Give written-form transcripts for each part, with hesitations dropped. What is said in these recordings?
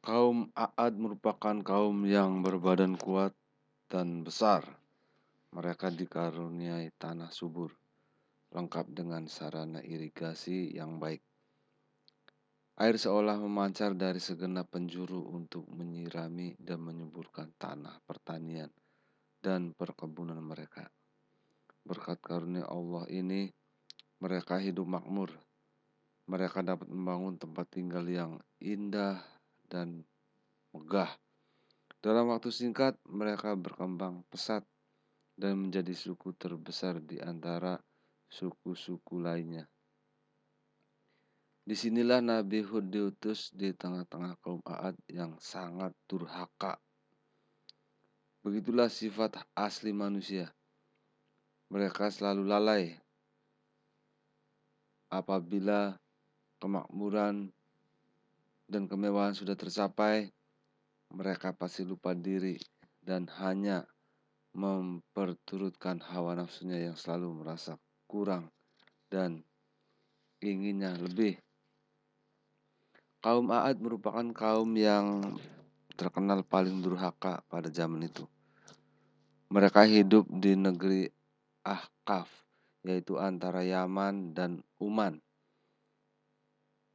Kaum A'ad merupakan kaum yang berbadan kuat dan besar. Mereka dikaruniai tanah subur, lengkap dengan sarana irigasi yang baik. Air seolah memancar dari segenap penjuru untuk menyirami dan menyuburkan tanah pertanian dan perkebunan mereka. Berkat karunia Allah ini, mereka hidup makmur. Mereka dapat membangun tempat tinggal yang indah dan megah. Dalam waktu singkat, mereka berkembang pesat dan menjadi suku terbesar di antara suku-suku lainnya. Disinilah Nabi Hud diutus di tengah-tengah kaum A'ad yang sangat durhaka. Begitulah sifat asli manusia. Mereka selalu lalai apabila kemakmuran dan kemewahan sudah tercapai. Mereka pasti lupa diri dan hanya memperturutkan hawa nafsunya yang selalu merasa kurang dan inginnya lebih. Kaum A'ad merupakan kaum yang terkenal paling durhaka pada zaman itu. Mereka hidup di negeri Ahqaf, yaitu antara Yaman dan Uman.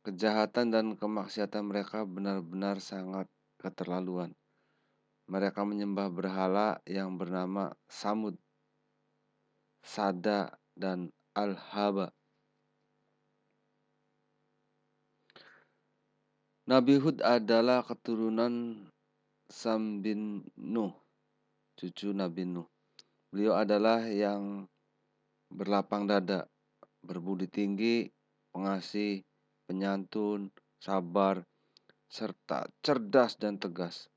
Kejahatan dan kemaksiatan mereka benar-benar sangat keterlaluan. Mereka menyembah berhala yang bernama Samud, Sada, dan Al-Haba. Nabi Hud adalah keturunan Sam bin Nuh, cucu Nabi Nuh. Beliau adalah yang berlapang dada, berbudi tinggi, pengasih, penyantun, sabar, serta cerdas dan tegas.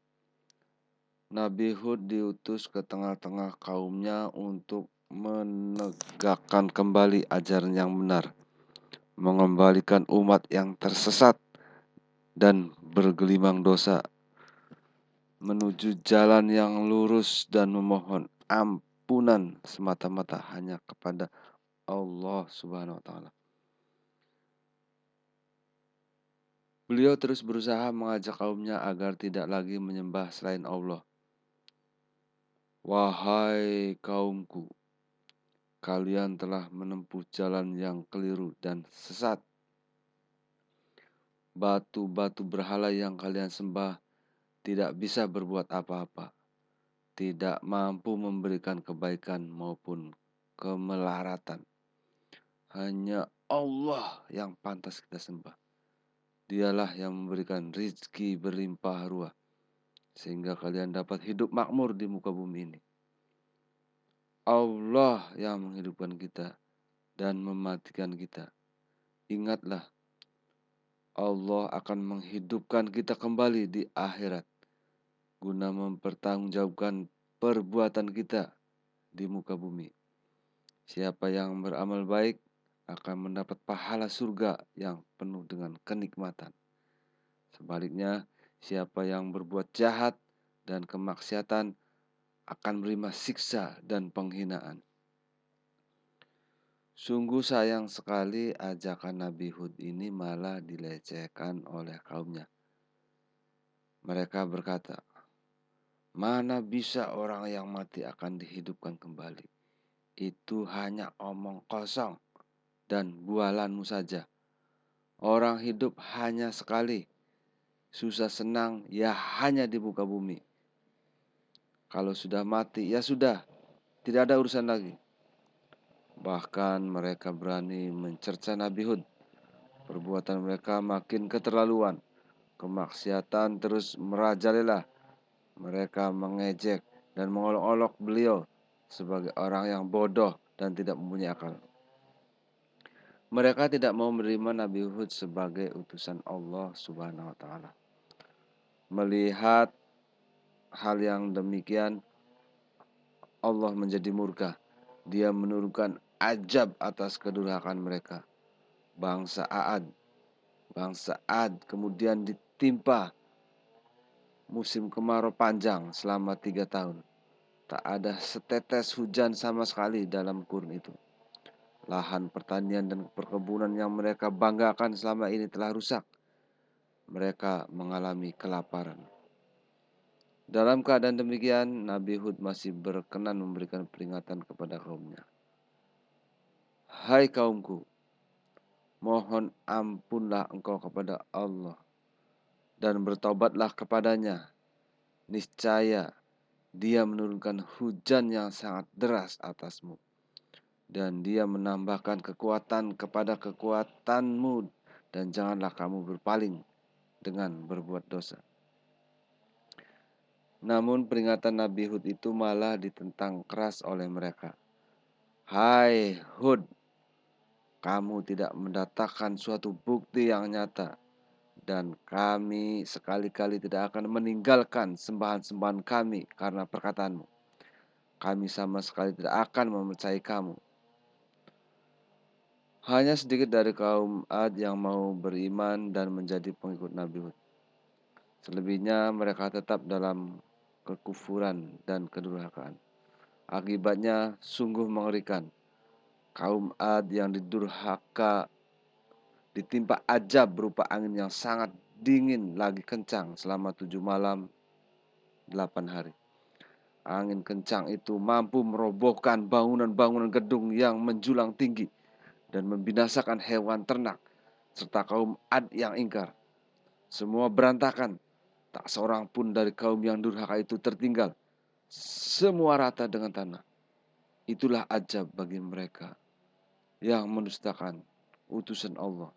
Nabi Hud diutus ke tengah-tengah kaumnya untuk menegakkan kembali ajaran yang benar, mengembalikan umat yang tersesat dan bergelimang dosa menuju jalan yang lurus dan memohon ampunan semata-mata hanya kepada Allah Subhanahu wa taala. Beliau terus berusaha mengajak kaumnya agar tidak lagi menyembah selain Allah. Wahai kaumku, kalian telah menempuh jalan yang keliru dan sesat. Batu-batu berhala yang kalian sembah tidak bisa berbuat apa-apa, tidak mampu memberikan kebaikan maupun kemelaratan. Hanya Allah yang pantas kita sembah. Dialah yang memberikan rizki berlimpah ruah, sehingga kalian dapat hidup makmur di muka bumi ini. Allah yang menghidupkan kita dan mematikan kita. Ingatlah, Allah akan menghidupkan kita kembali di akhirat guna mempertanggungjawabkan perbuatan kita di muka bumi. Siapa yang beramal baik akan mendapat pahala surga yang penuh dengan kenikmatan. Sebaliknya, siapa yang berbuat jahat dan kemaksiatan akan menerima siksa dan penghinaan. Sungguh sayang sekali ajakan Nabi Hud ini malah dilecehkan oleh kaumnya. Mereka berkata, "Mana bisa orang yang mati akan dihidupkan kembali? Itu hanya omong kosong dan bualanmu saja. Orang hidup hanya sekali, susah senang ya hanya di muka bumi. Kalau sudah mati ya sudah, tidak ada urusan lagi." Bahkan mereka berani mencerca Nabi Hud. Perbuatan mereka makin keterlaluan. Kemaksiatan terus merajalela. Mereka mengejek dan mengolok-olok beliau sebagai orang yang bodoh dan tidak mempunyai akal. Mereka tidak mau menerima Nabi Hud sebagai utusan Allah Subhanahu wa taala. Melihat hal yang demikian, Allah menjadi murka. Dia menurunkan azab atas kedurhakaan mereka. Bangsa Ad kemudian ditimpa musim kemarau panjang selama 3 tahun. Tak ada setetes hujan sama sekali dalam kurun itu. Lahan pertanian dan perkebunan yang mereka banggakan selama ini telah rusak. mereka mengalami kelaparan. Dalam keadaan demikian, Nabi Hud masih berkenan memberikan peringatan kepada kaumnya. Hai kaumku, mohon ampunlah engkau kepada Allah dan bertaubatlah kepadanya. Niscaya Dia menurunkan hujan yang sangat deras atasmu, dan Dia menambahkan kekuatan kepada kekuatanmu, dan janganlah kamu berpaling dengan berbuat dosa. Namun peringatan Nabi Hud itu malah ditentang keras oleh mereka. Hai Hud, kamu tidak mendatangkan suatu bukti yang nyata, dan kami sekali-kali tidak akan meninggalkan sembahan-sembahan kami karena perkataanmu. Kami sama sekali tidak akan mempercayai kamu. Hanya sedikit dari kaum Ad yang mau beriman dan menjadi pengikut Nabi Hud. Selebihnya mereka tetap dalam kekufuran dan kedurhakaan. Akibatnya sungguh mengerikan. Kaum Ad yang didurhaka ditimpa azab berupa angin yang sangat dingin lagi kencang selama 7 malam 8 hari. Angin kencang itu mampu merobohkan bangunan-bangunan gedung yang menjulang tinggi dan membinasakan hewan ternak serta kaum Ad yang ingkar. Semua berantakan, tak seorang pun dari kaum yang durhaka itu tertinggal. Semua rata dengan tanah. Itulah ajab bagi mereka yang mendustakan utusan Allah.